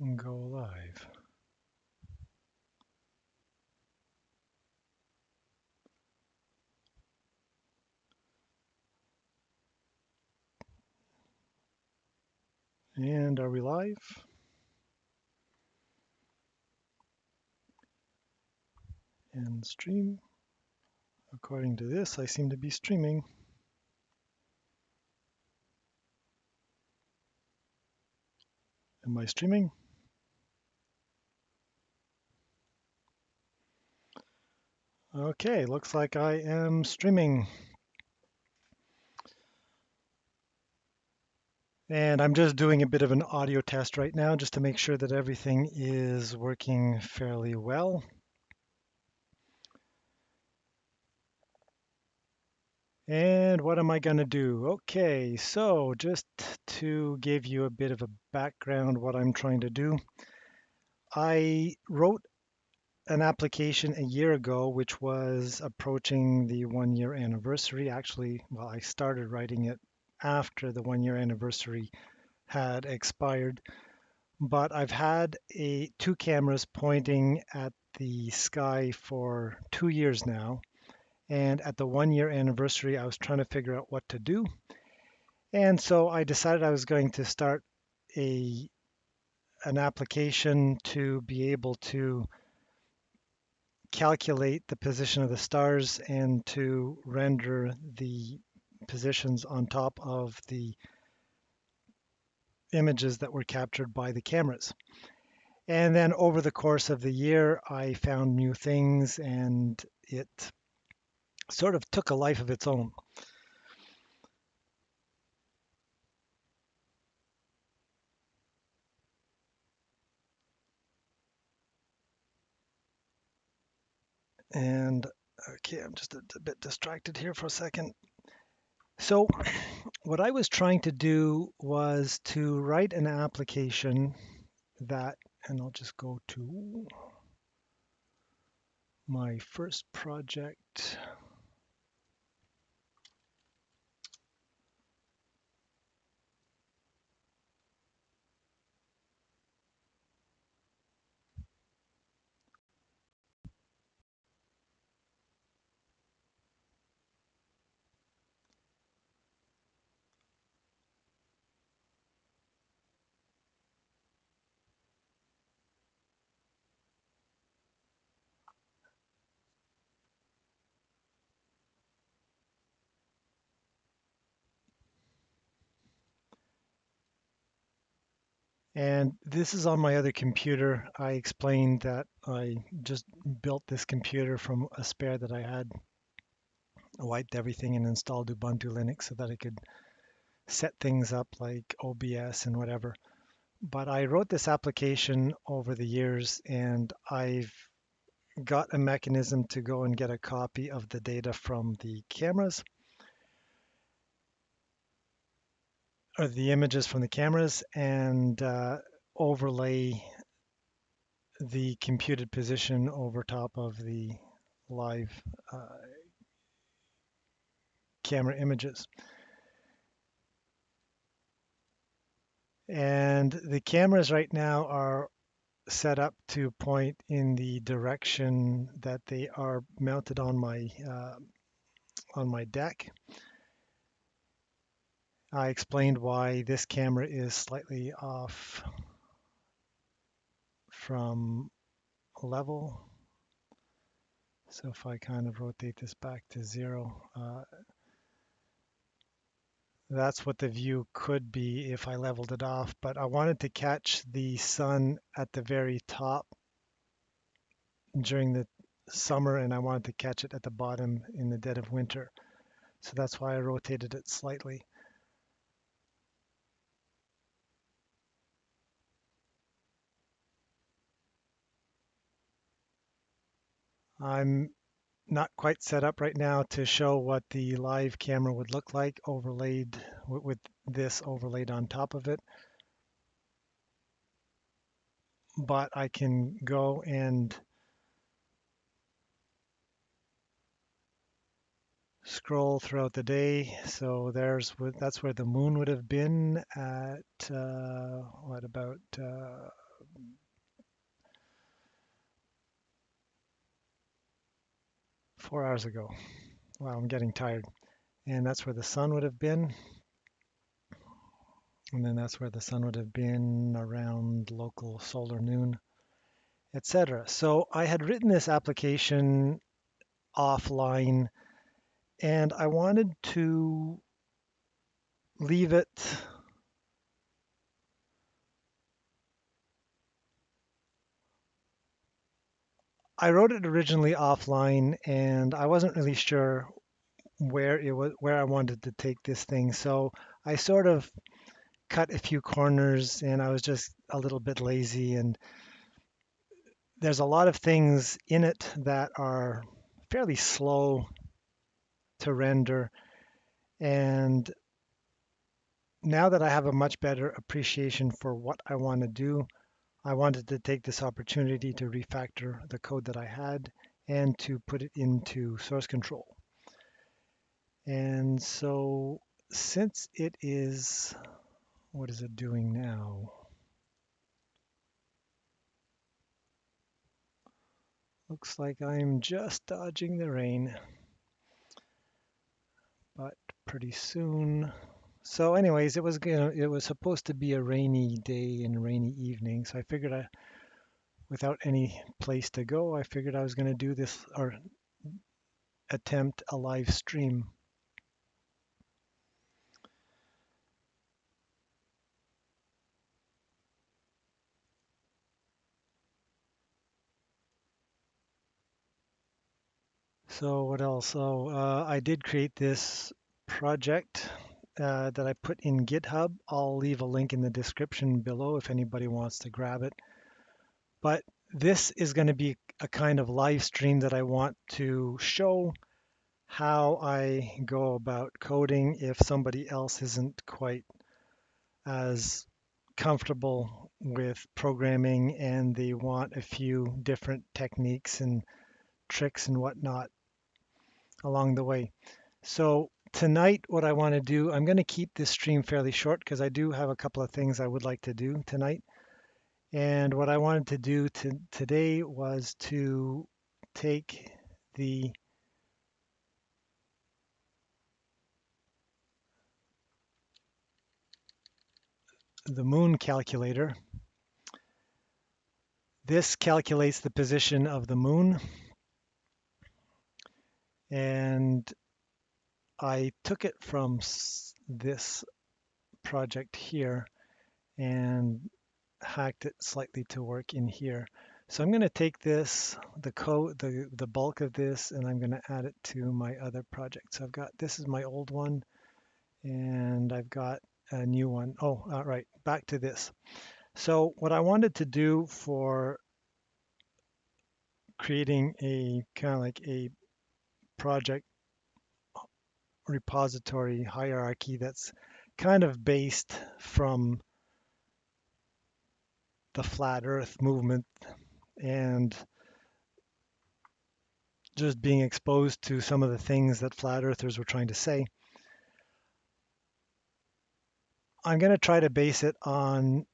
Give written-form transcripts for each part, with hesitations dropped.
go live. And are we live? And stream. According to this, I seem to be streaming. Am I streaming? Okay, looks like I am streaming. And I'm just doing a bit of an audio test right now just to make sure that everything is working fairly well. And what am I going to do? Okay, so just to give you a bit of a background what I'm trying to do, I wrote an application a year ago which was approaching the 1 year anniversary. Actually, well, I started writing it after the 1 year anniversary had expired, but I've had two cameras pointing at the sky for 2 years now. And at the 1 year anniversary, I was trying to figure out what to do. And so I decided I was going to start a an application to be able to calculate the position of the stars and to render the positions on top of the images that were captured by the cameras. And then over the course of the year, I found new things and it sort of took a life of its own. And okay, I'm just a bit distracted here for a second. So, what I was trying to do was to write an application that, and I'll just go to my first project. And this is on my other computer. I explained that I just built this computer from a spare that I had, wiped everything and installed Ubuntu Linux so that I could set things up like OBS and whatever. But I wrote this application over the years and I've got a mechanism to go and get a copy of the data from the cameras or the images from the cameras and overlay the computed position over top of the live uh, camera images. And the cameras right now are set up to point in the direction that they are mounted on my deck. I explained why this camera is slightly off from level. So if I kind of rotate this back to 0, that's what the view could be if I leveled it off. But I wanted to catch the sun at the very top during the summer, and I wanted to catch it at the bottom in the dead of winter. So that's why I rotated it slightly. I'm not quite set up right now to show what the live camera would look like overlaid with this overlaid on top of it. But I can go and scroll throughout the day. So that's where the moon would have been at what about 4 hours ago. Wow, I'm getting tired. And that's where the sun would have been. And then that's where the sun would have been around local solar noon, etc. So I had written this application offline and I wanted to leave it. I wrote it originally offline and I wasn't really sure where I wanted to take this thing. So I sort of cut a few corners and I was just a little bit lazy and there's a lot of things in it that are fairly slow to render. And now that I have a much better appreciation for what I want to do, I wanted to take this opportunity to refactor the code that I had and to put it into source control. And so since it is, what is it doing now? Looks like I'm just dodging the rain, but pretty soon. So anyways, it was supposed to be a rainy day and rainy evening. So I figured without any place to go, I figured I was going to do this or attempt a live stream. So what else? I did create this project that I put in GitHub. I'll leave a link in the description below if anybody wants to grab it. But this is going to be a kind of live stream that I want to show how I go about coding if somebody else isn't quite as comfortable with programming and they want a few different techniques and tricks and whatnot along the way. So tonight, what I want to do, I'm going to keep this stream fairly short because I do have a couple of things I would like to do tonight. And what I wanted to do today was to take the moon calculator. This calculates the position of the moon, and I took it from this project here and hacked it slightly to work in here. So I'm going to take this, the code, the bulk of this, and I'm going to add it to my other project. So I've got, this is my old one, and I've got a new one. Oh, right, back to this. So what I wanted to do for creating a kind of like a project repository hierarchy that's kind of based from the flat earth movement and just being exposed to some of the things that flat earthers were trying to say. I'm going to try to base it on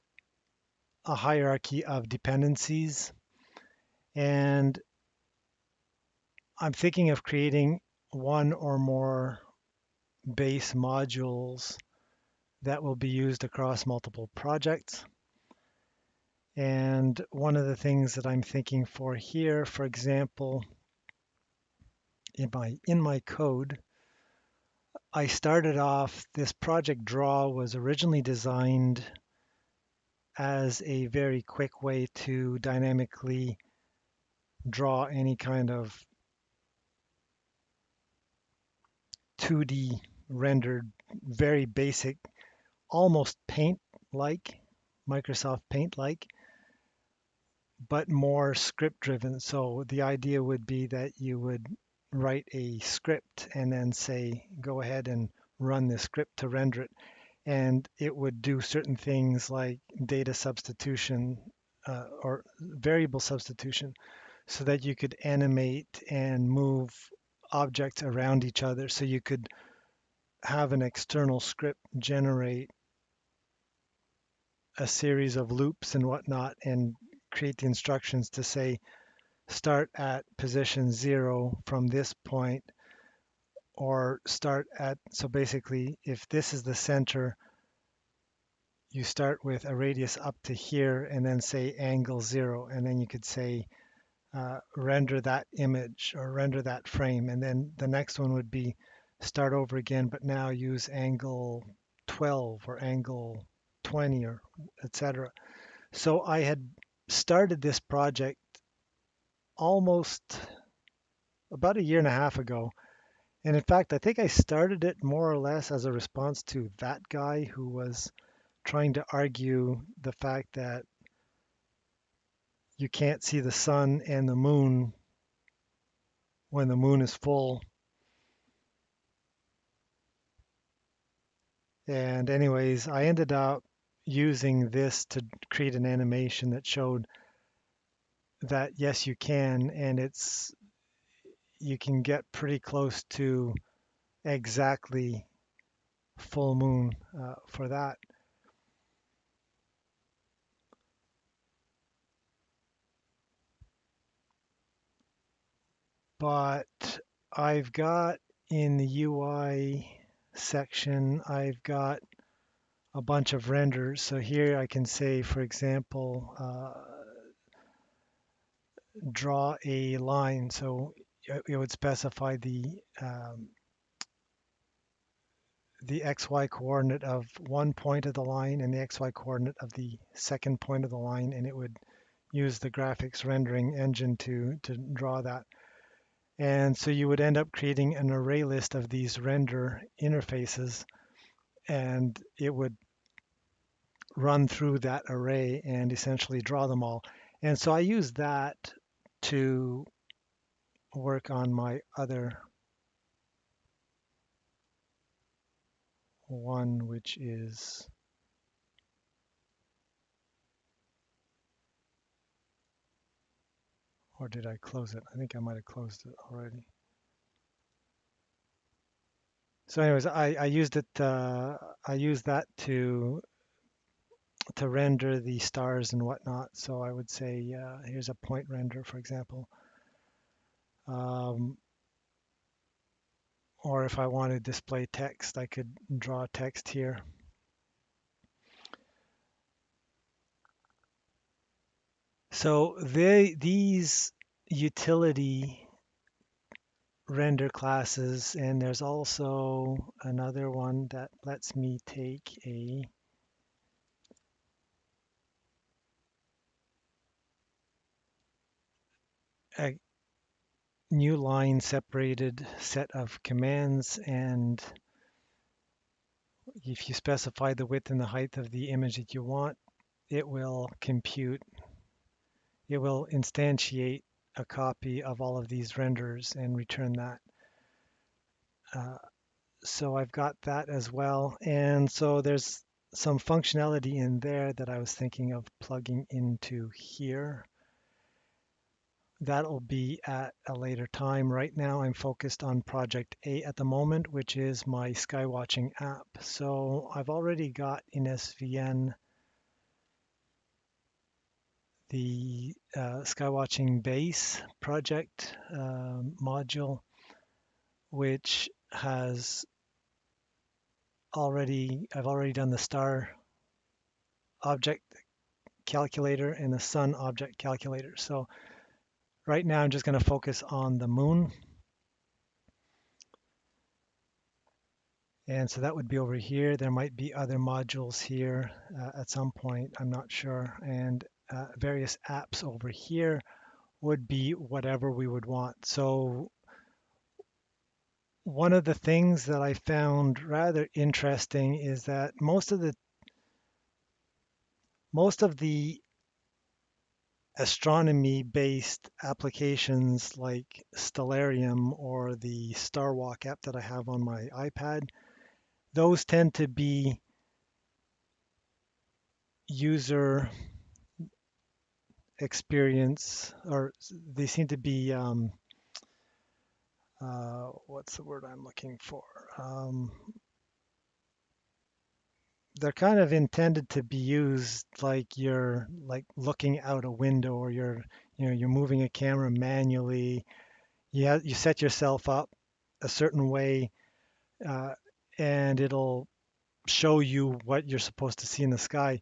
a hierarchy of dependencies, and I'm thinking of creating one or more base modules that will be used across multiple projects. And one of the things that I'm thinking for here, for example, in my code, I started off, this project draw was originally designed as a very quick way to dynamically draw any kind of 2D rendered, very basic, almost Paint-like, Microsoft Paint-like, but more script driven. So the idea would be that you would write a script and then say, go ahead and run the script to render it. And it would do certain things like data substitution or variable substitution so that you could animate and move objects around each other. So you could have an external script generate a series of loops and whatnot and create the instructions to say start at position 0 from this point, or start at, so basically if this is the center, you start with a radius up to here and then say angle 0, and then you could say render that image or render that frame, and then the next one would be start over again, but now use angle 12 or angle 20 or etc. So I had started this project almost about a year and a half ago. And in fact, I think I started it more or less as a response to that guy who was trying to argue the fact that you can't see the sun and the moon when the moon is full. And anyways, I ended up using this to create an animation that showed that yes, you can, and you can get pretty close to exactly full moon for that. But I've got in the UI section, I've got a bunch of renders. So here I can say, for example, draw a line. So it would specify the XY coordinate of one point of the line and the XY coordinate of the second point of the line, and it would use the graphics rendering engine to draw that. And so you would end up creating an array list of these render interfaces, and it would run through that array and essentially draw them all. And so I use that to work on my other one, which is, or did I close it? I think I might have closed it already. So anyways, I used it, I used that to render the stars and whatnot. So I would say, here's a point render, for example. Um, or if I want to display text, I could draw text here. So these utility render classes, and there's also another one that lets me take a new line separated set of commands, and if you specify the width and the height of the image that you want, it will compute, it will instantiate a copy of all of these renders and return that. So I've got that as well. And so there's some functionality in there that I was thinking of plugging into here. That'll be at a later time. Right now, I'm focused on project A at the moment, which is my skywatching app. So I've already got in SVN the skywatching base project module, which has I've already done the star object calculator and the sun object calculator. So right now I'm just going to focus on the moon. And so that would be over here. There might be other modules here at some point, I'm not sure. And various apps over here would be whatever we would want. So one of the things that I found rather interesting is that most of the astronomy-based applications like Stellarium or the Starwalk app that I have on my iPad, those tend to be user experience, or they seem to be, what's the word I'm looking for? they're kind of intended to be used like you're like looking out a window, or you're moving a camera manually. You set yourself up a certain way, uh, and it'll show you what you're supposed to see in the sky.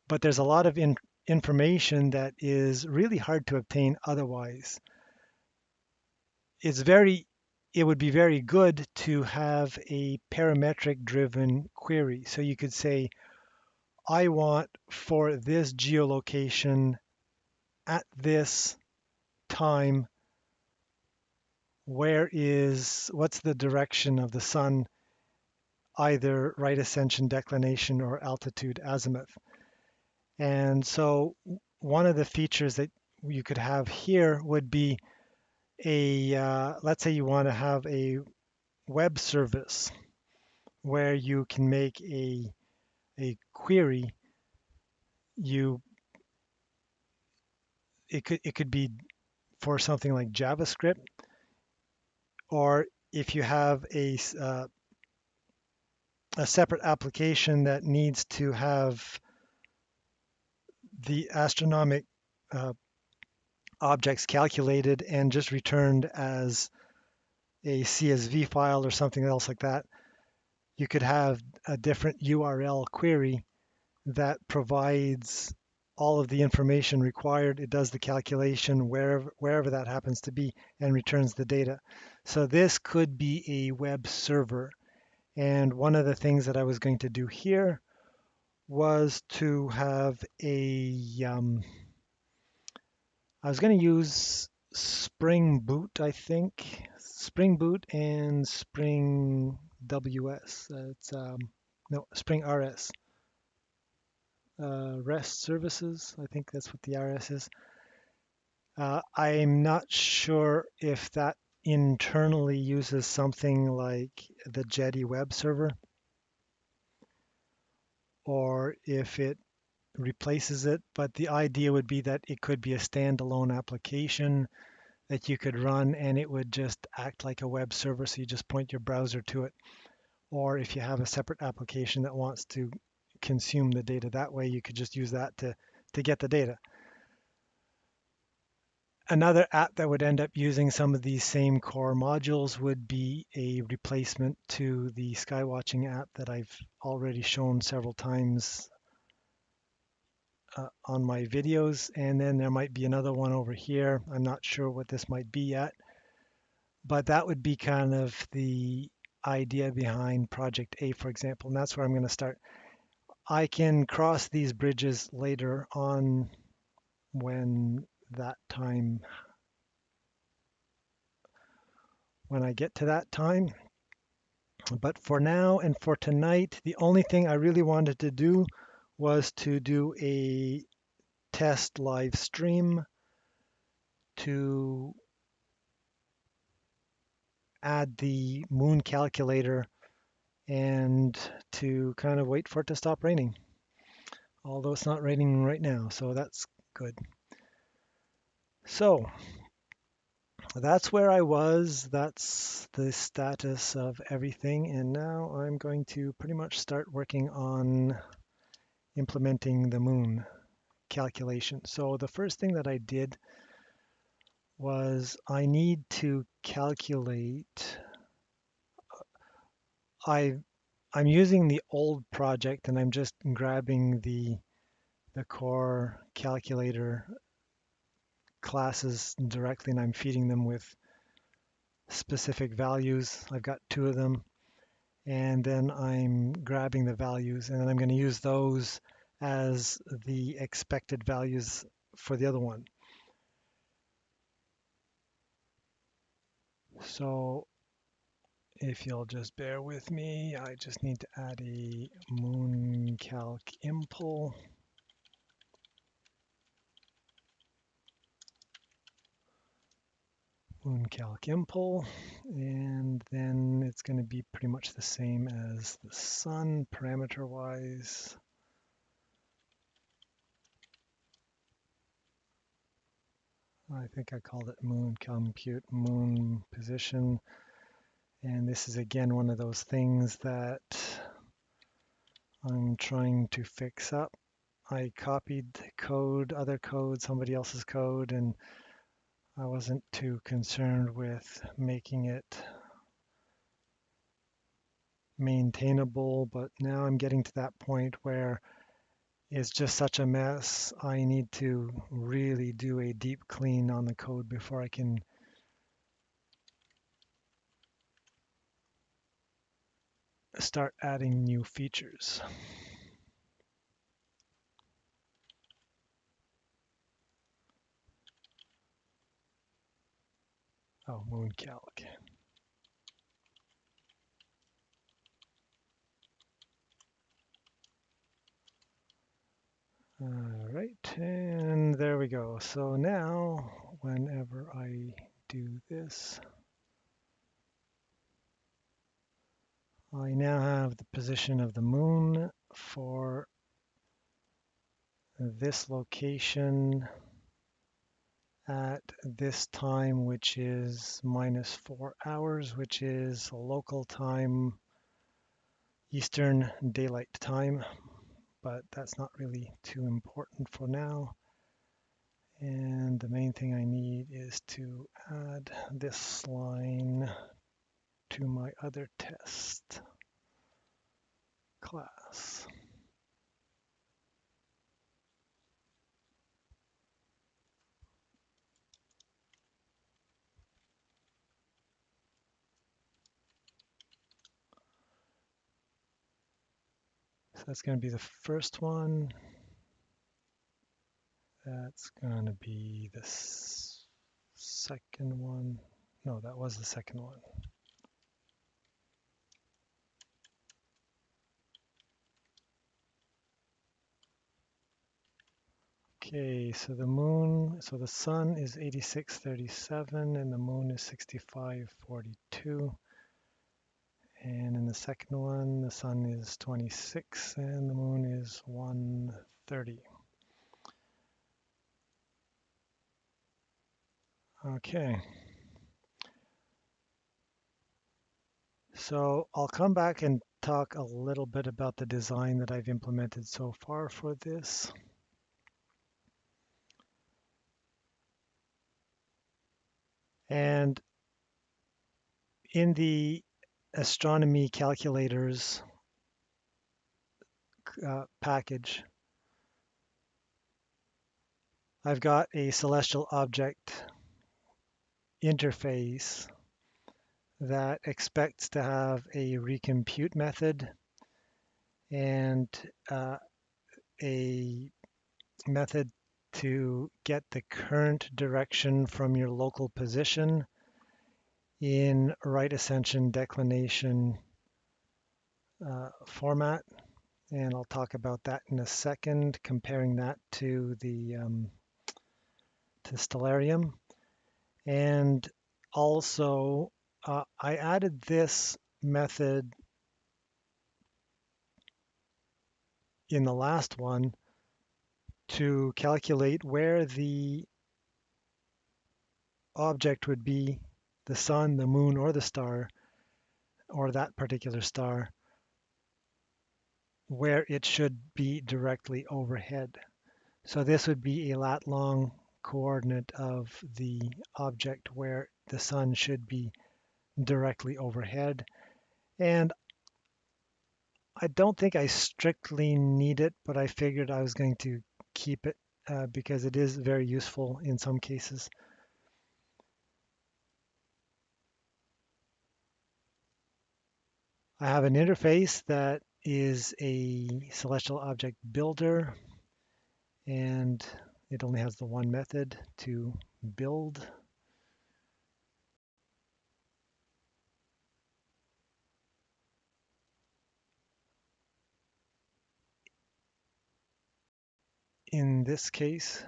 But there's a lot of information that is really hard to obtain otherwise. It's very it would be very good to have a parametric driven query. So you could say, I want for this geolocation at this time, what's the direction of the sun, either right ascension, declination, or altitude azimuth. And so one of the features that you could have here would be let's say you want to have a web service where you can make a query. You it could be for something like JavaScript, or if you have a separate application that needs to have the astronomic uh, objects calculated and just returned as a CSV file or something else like that, you could have a different URL query that provides all of the information required. It does the calculation wherever that happens to be and returns the data. So this could be a web server. And one of the things that I was going to do here was to have I was going to use Spring Boot, I think. Spring Boot and Spring WS. It's no, Spring RS. REST services. I think that's what the RS is. I'm not sure if that internally uses something like the Jetty web server, or if it replaces it, but the idea would be that it could be a standalone application that you could run, and it would just act like a web server, so you just point your browser to it. Or if you have a separate application that wants to consume the data that way, you could just use that to get the data. Another app that would end up using some of these same core modules would be a replacement to the Skywatching app that I've already shown several times on my videos. And then there might be another one over here. I'm not sure what this might be yet, but that would be kind of the idea behind Project A, for example. And that's where I'm going to start. I can cross these bridges later on when that time, when I get to that time. But for now and for tonight, the only thing I really wanted to do was to do a test live stream to add the moon calculator and to kind of wait for it to stop raining. Although it's not raining right now, so that's good. So that's where I was. That's the status of everything. And now I'm going to pretty much start working on implementing the moon calculation. So the first thing that I did was I need to calculate. I'm using the old project, and I'm just grabbing the core calculator classes directly, and I'm feeding them with specific values. I've got two of them, and then I'm grabbing the values, and then I'm going to use those as the expected values for the other one. So if you'll just bear with me, I just need to add a mooncalc impl. Mooncalc impl, and then it's going to be pretty much the same as the sun parameter wise. I think I called it moon compute moon position. And this is again one of those things that I'm trying to fix up. I copied code, other code, somebody else's code, and I wasn't too concerned with making it maintainable, but now I'm getting to that point where it's just such a mess. I need to really do a deep clean on the code before I can start adding new features. Oh, mooncalc. All right, and there we go. So now, whenever I do this, I now have the position of the moon for this location at this time, which is -4 hours, which is local time, Eastern Daylight Time, but that's not really too important for now. And the main thing I need is to add this line to my other test class. So that's going to be the first one. That's going to be the second one. No, that was the second one. Okay, so the sun is 8637 and the moon is 6542. And in the second one, the sun is 26 and the moon is 130. Okay. So I'll come back and talk a little bit about the design that I've implemented so far for this. And in the astronomy calculators package, I've got a celestial object interface that expects to have a recompute method and a method to get the current direction from your local position in right ascension declination format. And I'll talk about that in a second, comparing that to the to Stellarium. And also, I added this method in the last one to calculate where the object would be, the sun, the moon, or the star, or that particular star, where it should be directly overhead. So this would be a lat long coordinate of the object where the sun should be directly overhead. And I don't think I strictly need it, but I figured I was going to keep it because it is very useful in some cases. I have an interface that is a celestial object builder, and it only has the one method to build. In this case,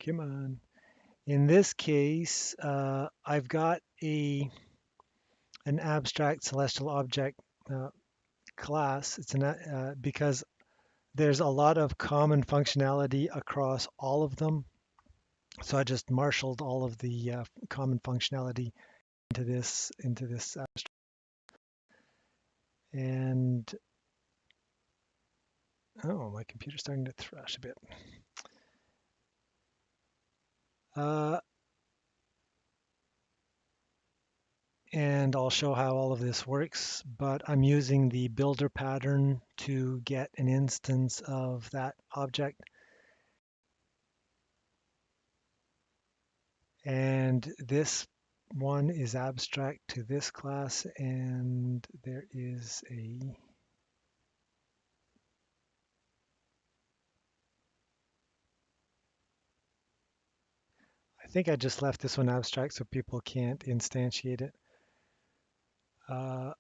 come on. In this case, I've got an abstract celestial object class. It's because there's a lot of common functionality across all of them. So I just marshaled all of the common functionality into this abstract. And Oh, my computer's starting to thrash a bit. Uh, and I'll show how all of this works, but I'm using the builder pattern to get an instance of that object. And this one is abstract to this class, and there is I think I just left this one abstract so people can't instantiate it. Uh,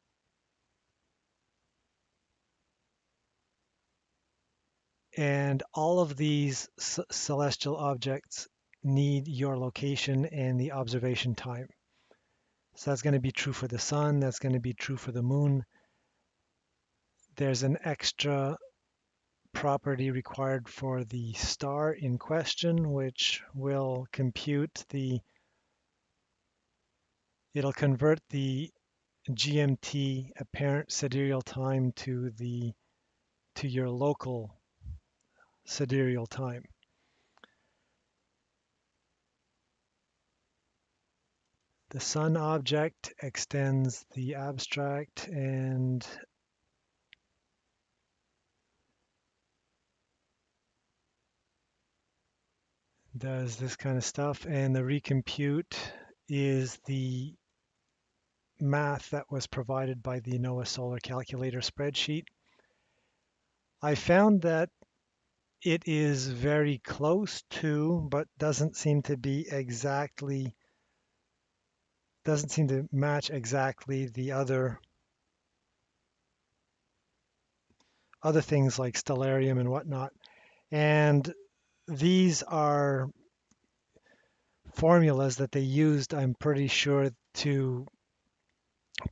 and all of these celestial objects need your location and the observation time. So that's going to be true for the sun, that's going to be true for the moon. There's an extra property required for the star in question, which will it'll convert the GMT apparent sidereal time to your local sidereal time. The sun object extends the abstract and does this kind of stuff. And the recompute is the math that was provided by the NOAA Solar Calculator spreadsheet. I found that it is very close to, but doesn't seem to match exactly the other things like stellarium and whatnot. And these are formulas that they used, I'm pretty sure, to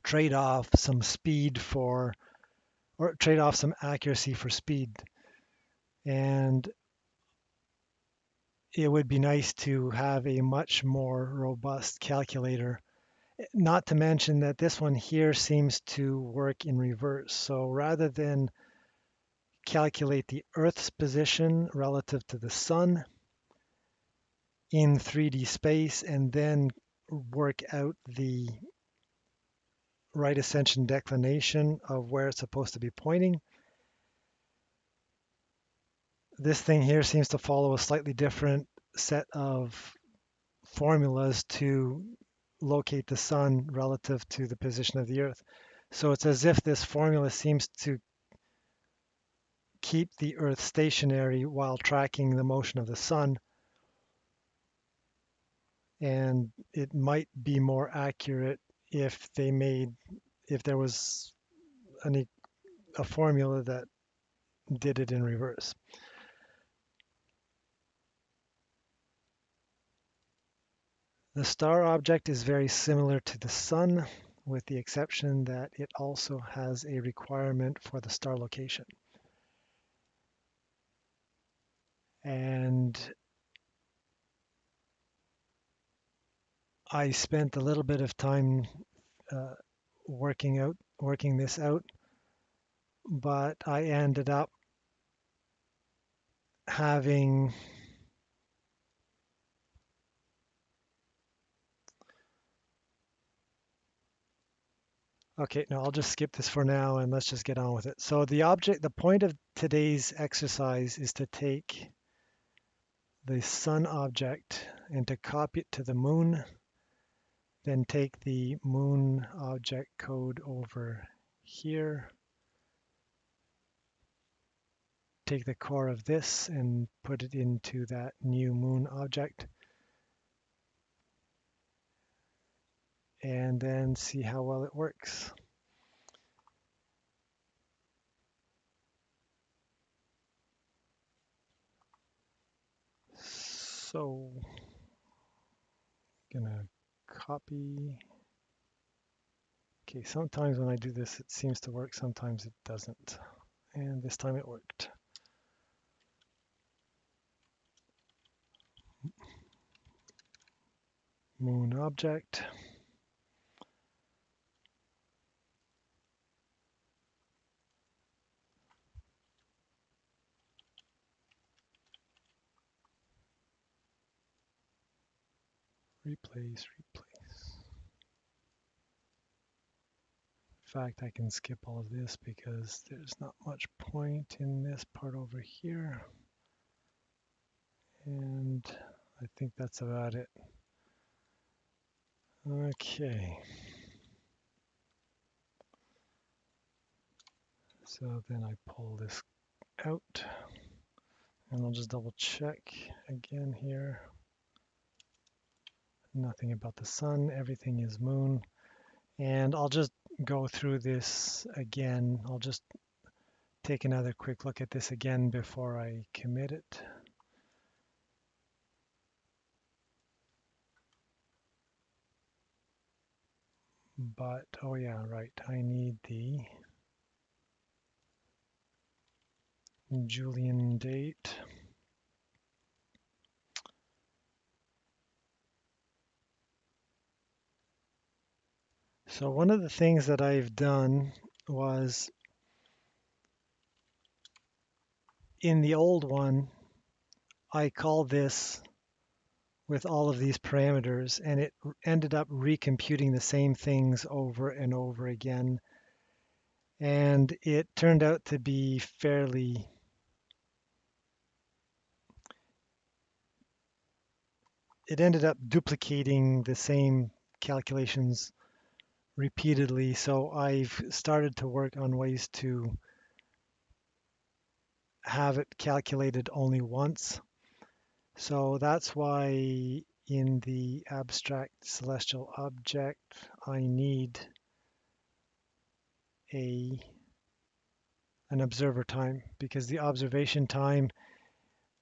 trade off some speed for, or trade off some accuracy for speed. And it would be nice to have a much more robust calculator. Not to mention that this one here seems to work in reverse. So rather than calculate the Earth's position relative to the sun in 3D space and then work out the right ascension declination of where it's supposed to be pointing, this thing here seems to follow a slightly different set of formulas to locate the sun relative to the position of the Earth. So it's as if this formula seems to keep the Earth stationary while tracking the motion of the sun. And it might be more accurate if there was a formula that did it in reverse. The star object is very similar to the sun, with the exception that it also has a requirement for the star location. And I spent a little bit of time uh, working this out, but I ended up having okay, no, I'll just skip this for now and let's just get on with it. So the point of today's exercise is to take the sun object and to copy it to the moon, then take the moon object code over here, take the core of this and put it into that new moon object, and then see how well it works. So, gonna copy. Okay, sometimes when I do this, it seems to work, sometimes it doesn't. And this time it worked. Moon object. replace. In fact, I can skip all of this because there's not much point in this part over here. And I think that's about it. Okay. So then I pull this out and I'll just double check again here. Nothing about the sun, everything is moon. And I'll just go through this again. I'll just take another quick look at this again before I commit it. But, oh yeah, right, I need the Julian date. So one of the things that I've done was in the old one, I called this with all of these parameters and it ended up recomputing the same things over and over again. And it turned out to be fairly, it ended up duplicating the same calculations repeatedly. So I've started to work on ways to have it calculated only once. So that's why in the abstract celestial object, I need an observer time, because the observation time,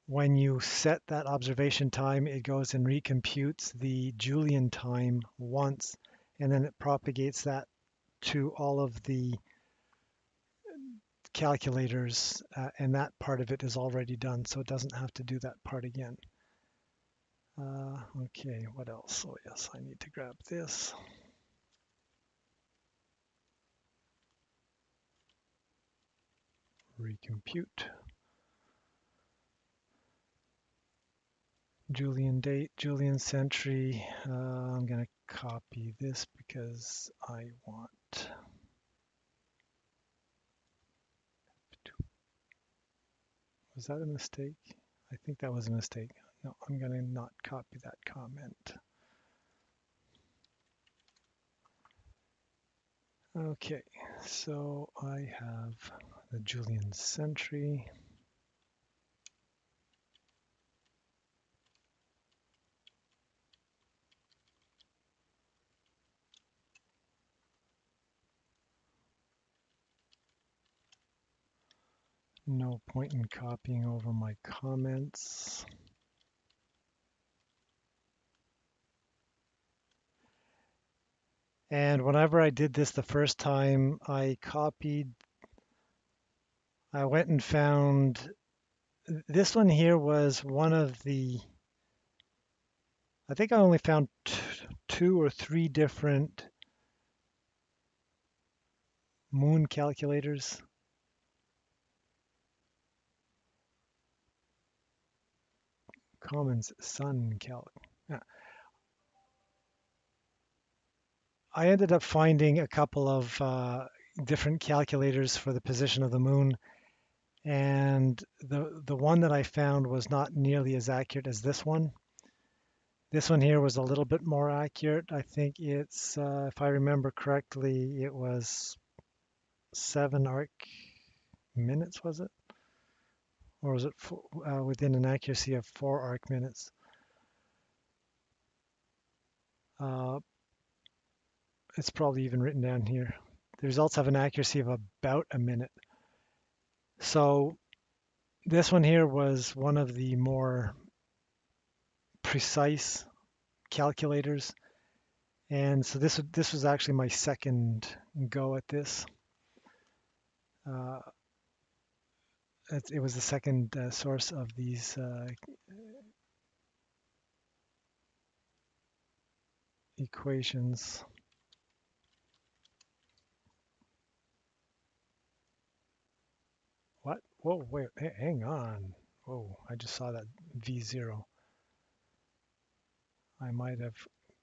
when you set that observation time, it goes and recomputes the Julian time once, and then it propagates that to all of the calculators, and that part of it is already done, so it doesn't have to do that part again. Okay, what else? Oh yes, I need to grab this. Recompute. Julian date, Julian century. I'm going to copy this because I want. Was that a mistake? I think that was a mistake. No, I'm going to not copy that comment. Okay, so I have the Julian century. No point in copying over my comments. And whenever I did this the first time, I went and found, this one here was one of the, I think I only found two or three different moon calculators. Commons sun calc. Yeah. I ended up finding a couple of different calculators for the position of the moon, and the one that I found was not nearly as accurate as this one. This one here was a little bit more accurate. I think it's, if I remember correctly, it was 7 arc minutes, was it? Or was it within an accuracy of 4 arc minutes? Uh, it's probably even written down here. The results have an accuracy of about a minute. So this one here was one of the more precise calculators. And so this was actually my second go at this. Uh, it was the second source of these equations. What? Whoa, wait, hang on. Whoa, I just saw that V0. I might have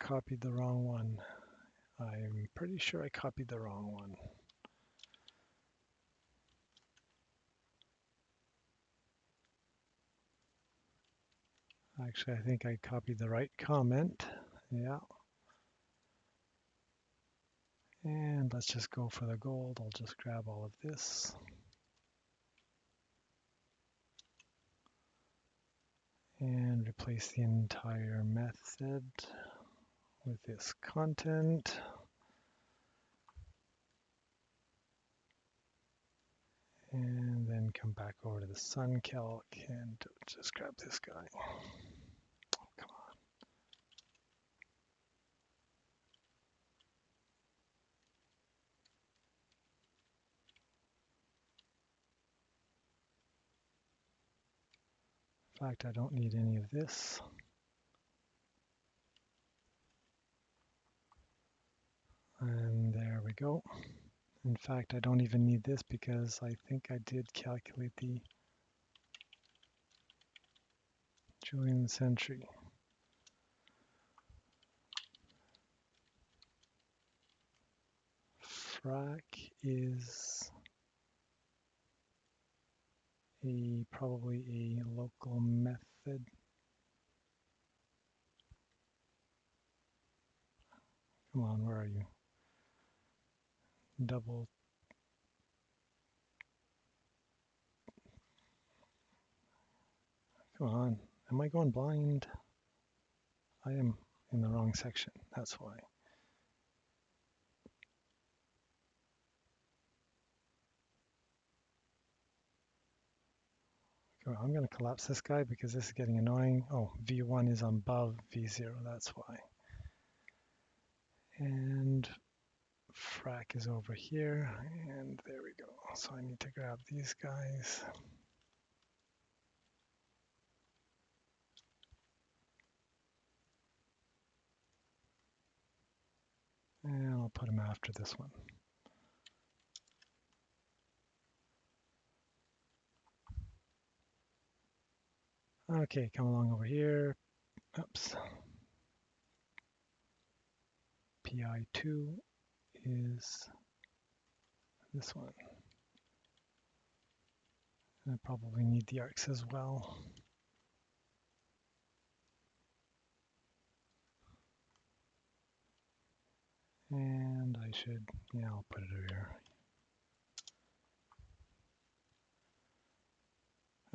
copied the wrong one. I'm pretty sure I copied the wrong one. Actually, I think I copied the right comment. Yeah. And let's just go for the gold. I'll just grab all of this. And replace the entire method with this content. And then come back over to the SunCalc and just grab this guy. Oh, come on. In fact, I don't need any of this. And there we go. In fact, I don't even need this because I think I did calculate the Julian century. Frac is probably a local method. Come on, where are you? Double. Come on. Am I going blind? I am in the wrong section. That's why. I'm going to collapse this guy because this is getting annoying. Oh, V1 is above V0, that's why. And frac is over here, and there we go. So I need to grab these guys. And I'll put them after this one. Okay, come along over here. Oops. PI2 is this one. I probably need the arcs as well. And I should, yeah, I'll put it over here.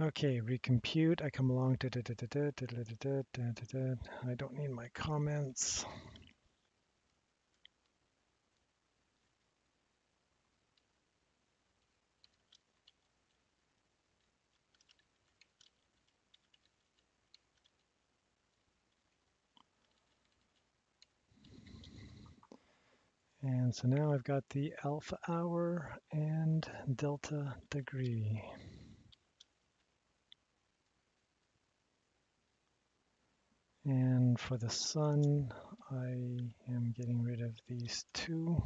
Okay, recompute. I come along. I don't need my comments. And so now I've got the alpha hour and delta degree. And for the sun, I am getting rid of these two.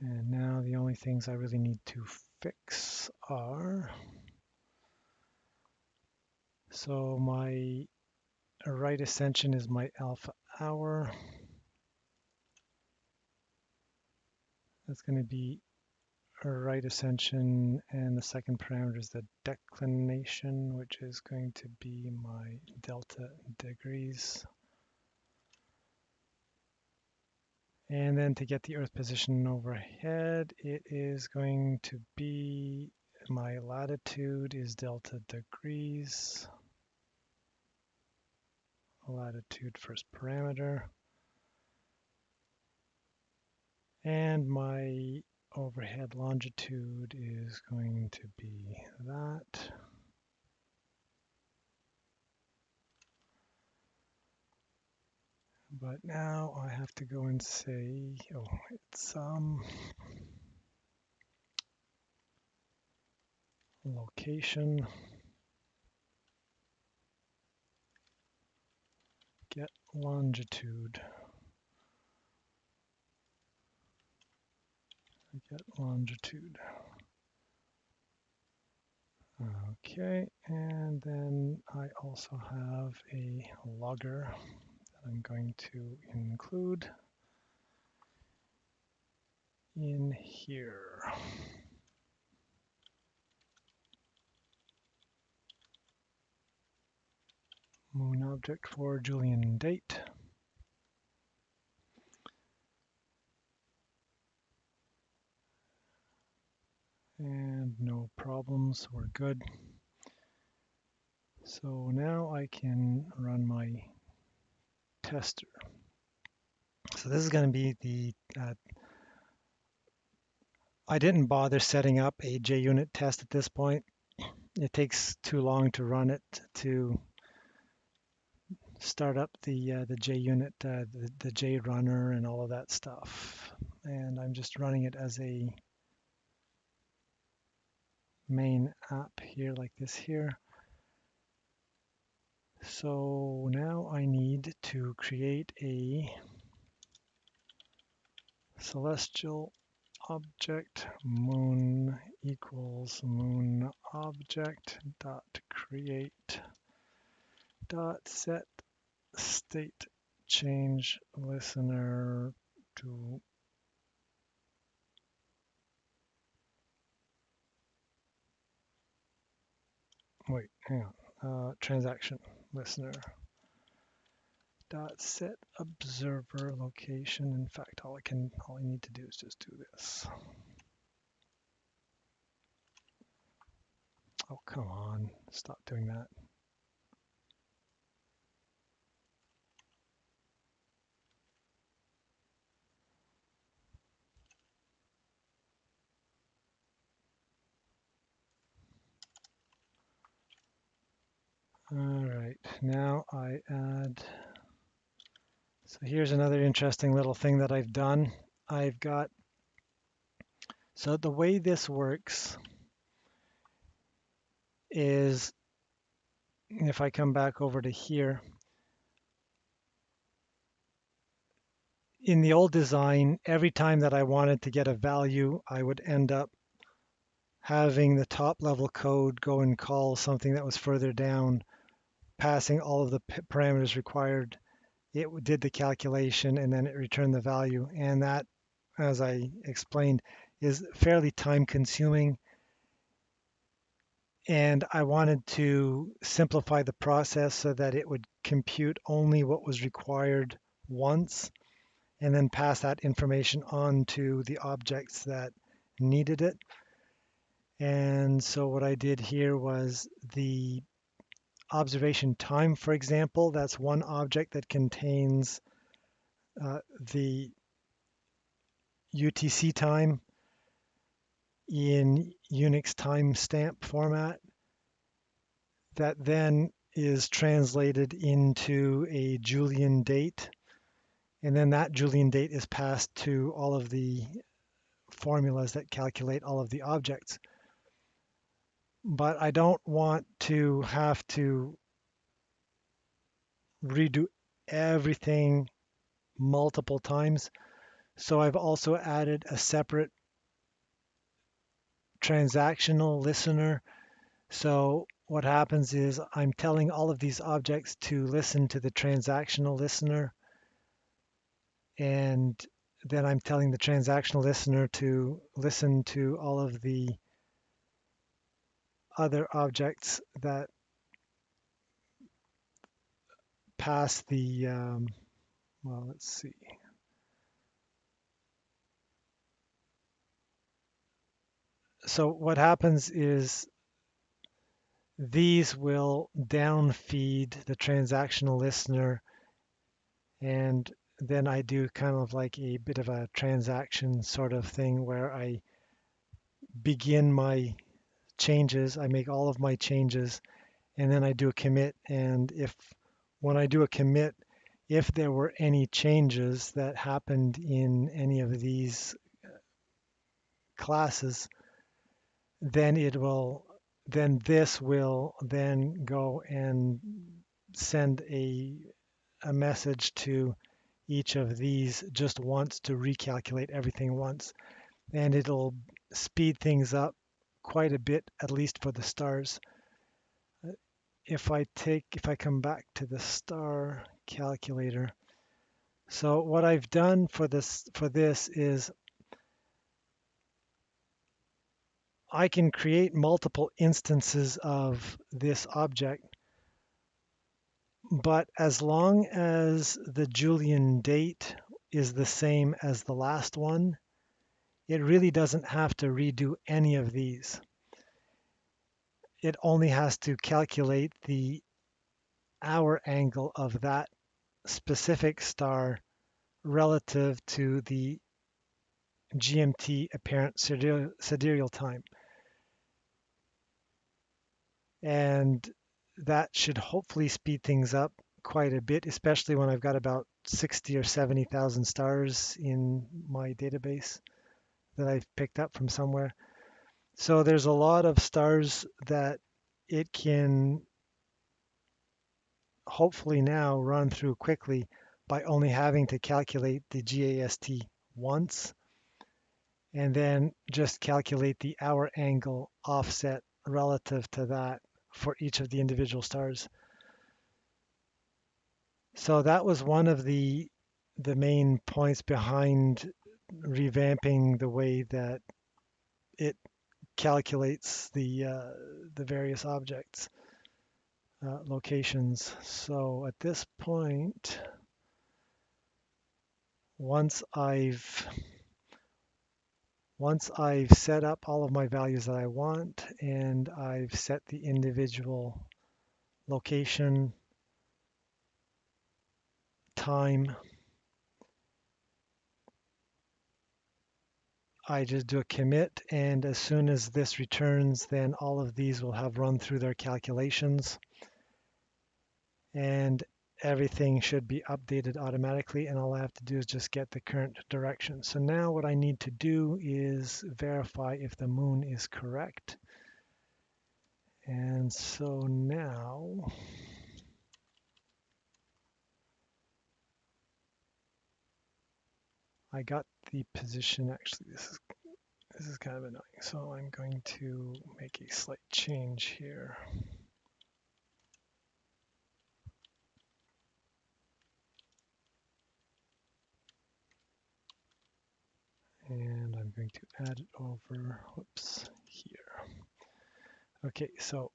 And now the only things I really need to fix are, so my right ascension is my alpha hour. That's going to be a right ascension, and the second parameter is the declination, which is going to be my delta degrees. And then to get the Earth position overhead, it is going to be, my latitude is delta degrees. Latitude first parameter. And my overhead longitude is going to be that. But now I have to go and say, oh, it's location, get longitude, get longitude. Okay, and then I also have a logger that I'm going to include in here. Moon object for Julian date. And no problems, we're good. So now I can run my tester. So this is going to be the, I didn't bother setting up a JUnit test at this point. It takes too long to run it to start up the JUnit, the JRunner and all of that stuff. And I'm just running it as a main app here like this here. So now I need to create a celestial object moon equals moon object dot create dot set state change listener to wait, hang on, transaction listener dot set observer location. In fact, all I need to do is just do this. Oh, come on, stop doing that. All right, now I add, so here's another interesting little thing that I've done. I've got, so the way this works is if I come back over to here, in the old design, every time that I wanted to get a value, I would end up having the top level code go and call something that was further down, passing all of the parameters required. It did the calculation and then it returned the value. And that, as I explained, is fairly time consuming. And I wanted to simplify the process so that it would compute only what was required once and then pass that information on to the objects that needed it. And so what I did here was the observation time, for example, that's one object that contains the UTC time in Unix timestamp format that then is translated into a Julian date. And then that Julian date is passed to all of the formulas that calculate all of the objects. But I don't want to have to redo everything multiple times. So I've also added a separate transactional listener. So what happens is I'm telling all of these objects to listen to the transactional listener, and then I'm telling the transactional listener to listen to all of the other objects that pass the, well, let's see. So what happens is these will downfeed the transactional listener, and then I do kind of like a bit of a transaction sort of thing where I begin my changes, I make all of my changes, and then I do a commit. And if when I do a commit, if there were any changes that happened in any of these classes, then this will then go and send a message to each of these just once to recalculate everything once. And it'll speed things up quite a bit, at least for the stars. if I come back to the star calculator, so what I've done for this is I can create multiple instances of this object, but as long as the Julian date is the same as the last one, it really doesn't have to redo any of these. It only has to calculate the hour angle of that specific star relative to the GMT apparent sidereal time. And that should hopefully speed things up quite a bit, especially when I've got about 60 or 70,000 stars in my database that I've picked up from somewhere. So there's a lot of stars that it can hopefully now run through quickly by only having to calculate the GAST once and then just calculate the hour angle offset relative to that for each of the individual stars. So that was one of the main points behind revamping the way that it calculates the various objects locations. So at this point, once I've set up all of my values that I want and I've set the individual location, time, I just do a commit, and as soon as this returns, then all of these will have run through their calculations and everything should be updated automatically, and all I have to do is just get the current direction. So now what I need to do is verify if the moon is correct. And so now I got the position. Actually, this is kind of annoying. So I'm going to make a slight change here. And I'm going to add it over, whoops, here. Okay, so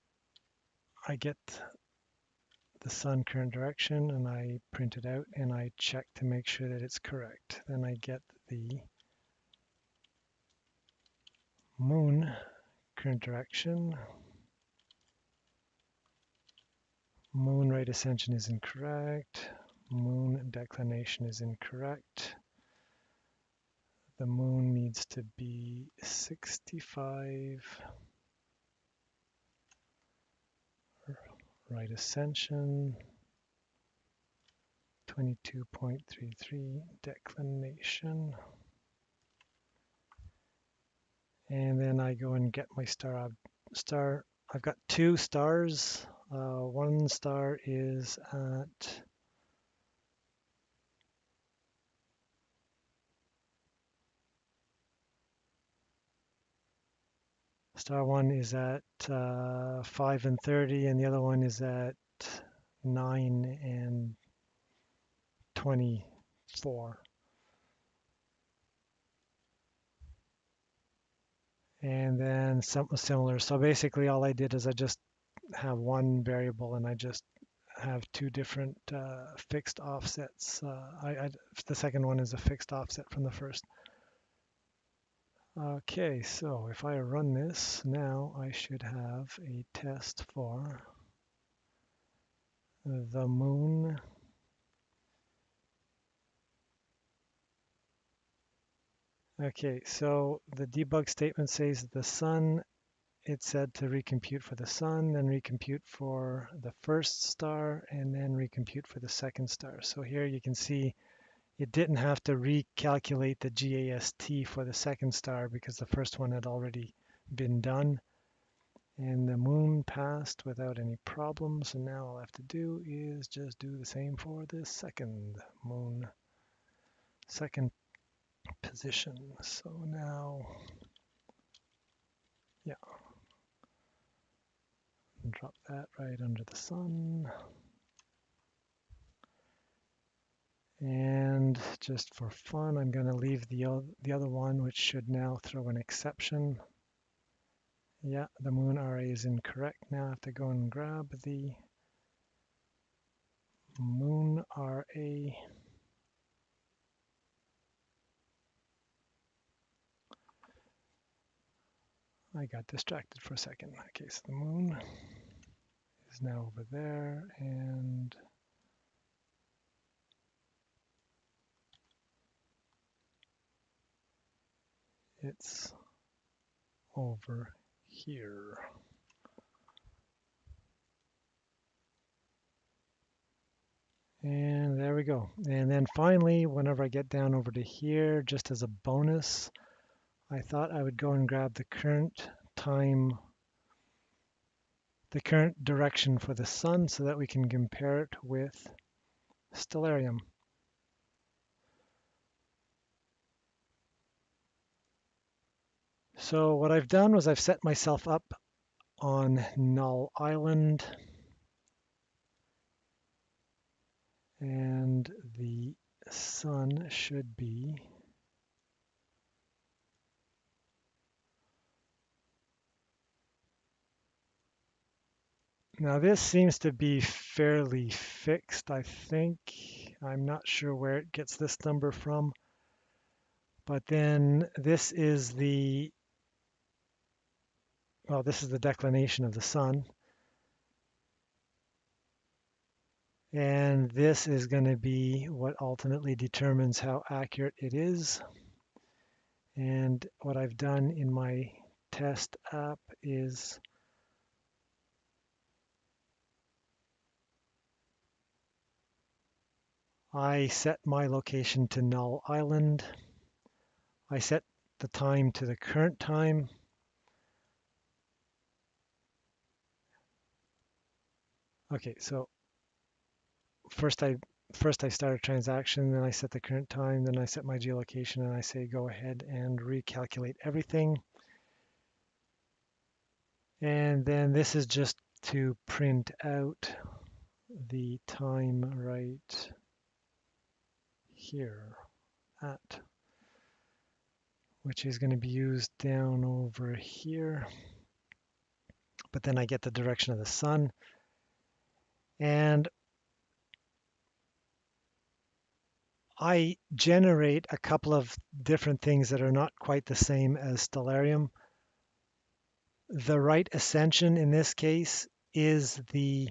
I get the sun current direction and I print it out and I check to make sure that it's correct. Then I get the moon current direction. Moon right ascension is incorrect. Moon declination is incorrect. The moon needs to be 65 right ascension, 22.33 declination. And then I go and get my star. I've got two stars. One star is at star one is at 5 and 30, and the other one is at 9 and 24. And then something similar. So basically all I did is I just have one variable and I just have two different fixed offsets. The second one is a fixed offset from the first. Okay, so if I run this now, I should have a test for the moon. Okay, so the debug statement says the sun, it said to recompute for the sun, then recompute for the first star, and then recompute for the second star. So here you can see it didn't have to recalculate the GAST for the second star because the first one had already been done. And the moon passed without any problems. And now all I have to do is just do the same for the second moon, second position. So now, yeah, and drop that right under the sun. And just for fun, I'm going to leave the other one, which should now throw an exception. Yeah, the moon RA is incorrect. Now I have to go and grab the moon RA. I got distracted for a second. Okay, so the moon is now over there, and it's over here. And there we go. And then finally, whenever I get down over to here, just as a bonus, I thought I would go and grab the current time, the current direction for the sun so that we can compare it with Stellarium. So what I've done was I've set myself up on Null Island, and the sun should be now. This seems to be fairly fixed, I think. I'm not sure where it gets this number from, but then this is the, well, this is the declination of the sun. And this is going to be what ultimately determines how accurate it is. And what I've done in my test app is I set my location to Null Island. I set the time to the current time. Okay, so first I start a transaction, then I set the current time, then I set my geolocation, and I say go ahead and recalculate everything. And then this is just to print out the time right here at, which is going to be used down over here. But then I get the direction of the sun. And I generate a couple of different things that are not quite the same as Stellarium. The right ascension in this case is the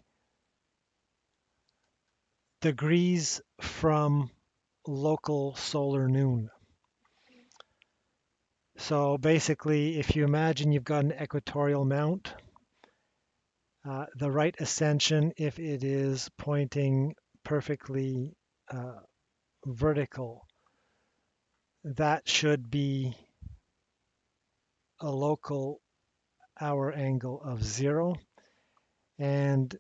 degrees from local solar noon. So basically, if you imagine you've got an equatorial mount, the right ascension, if it is pointing perfectly vertical, that should be a local hour angle of 0. And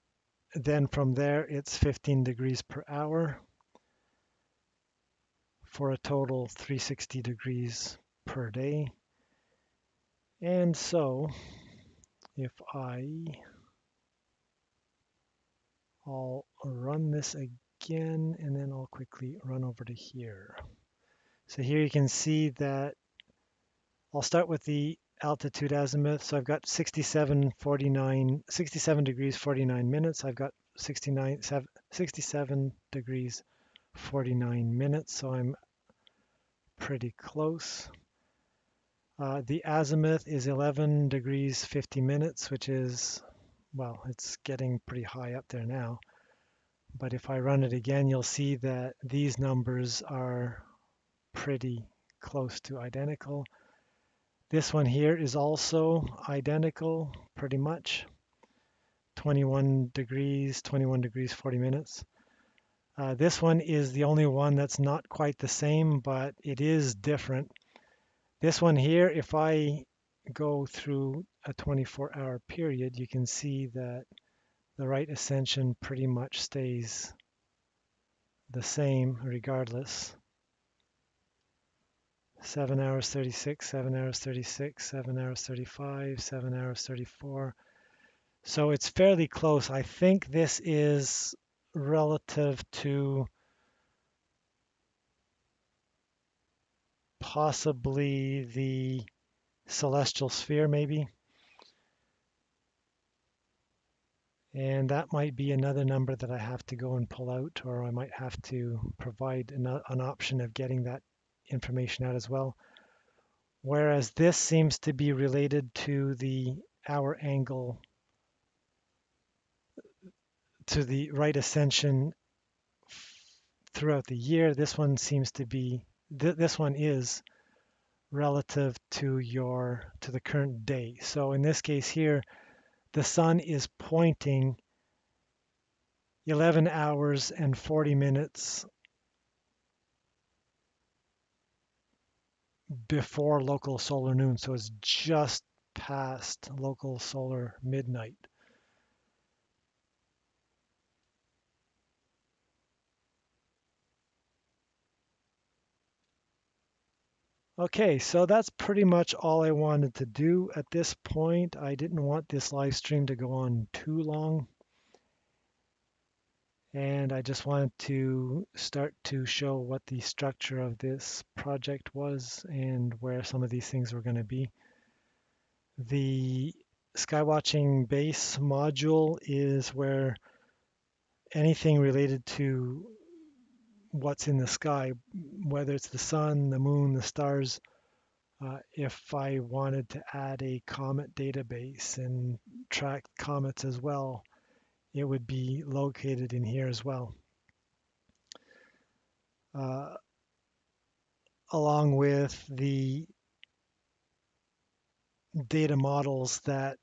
then from there, it's 15 degrees per hour for a total 360 degrees per day. And so if I'll run this again, and then I'll quickly run over to here. So here you can see that I'll start with the altitude azimuth. So I've got 67 degrees 49 minutes. I've got 67 degrees 49 minutes. So I'm pretty close. The azimuth is 11 degrees 50 minutes, which is, well, it's getting pretty high up there now. But if I run it again, you'll see that these numbers are pretty close to identical. This one here is also identical, pretty much. 21 degrees 40 minutes. This one is the only one that's not quite the same, but it is different. This one here, if I go through a 24-hour period, you can see that the right ascension pretty much stays the same regardless. 7 hours 36, 7 hours 36, 7 hours 35, 7 hours 34. So it's fairly close. I think this is relative to possibly the celestial sphere, maybe. And that might be another number that I have to go and pull out, or I might have to provide an option of getting that information out as well. Whereas this seems to be related to the hour angle to the right ascension throughout the year. This one seems to be, this one is relative to the current day. So in this case here, the sun is pointing 11 hours and 40 minutes before local solar noon. So it's just past local solar midnight. Okay, so that's pretty much all I wanted to do at this point. I didn't want this live stream to go on too long. And I just wanted to start to show what the structure of this project was and where some of these things were going to be. The Skywatching base module is where anything related to what's in the sky, whether it's the sun, the moon, the stars, if I wanted to add a comet database and track comets as well, it would be located in here as well. Uh, Along with the data models that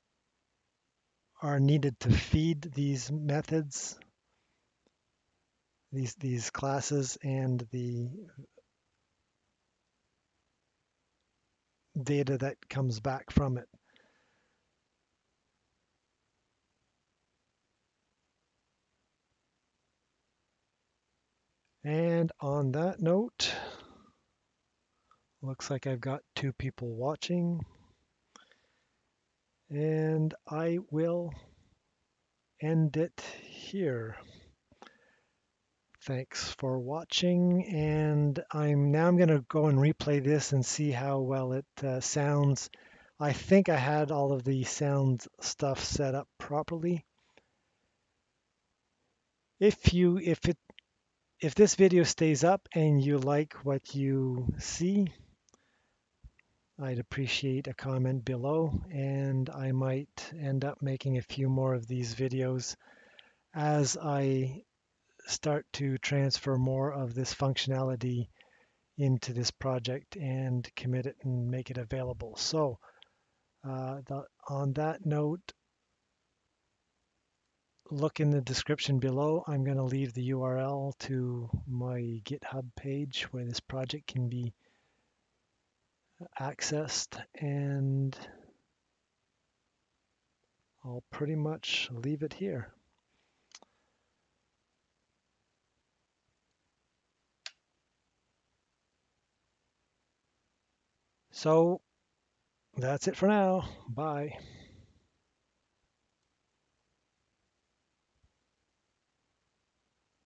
are needed to feed these methods, these classes, and the data that comes back from it. And on that note, looks like I've got 2 people watching, and I will end it here. Thanks for watching, and I'm going to go and replay this and see how well it sounds. I think I had all of the sound stuff set up properly. If this video stays up and you like what you see, I'd appreciate a comment below, and I might end up making a few more of these videos as I start to transfer more of this functionality into this project and commit it and make it available. So on that note, look in the description below. I'm going to leave the URL to my GitHub page where this project can be accessed, and I'll pretty much leave it here. So that's it for now. Bye.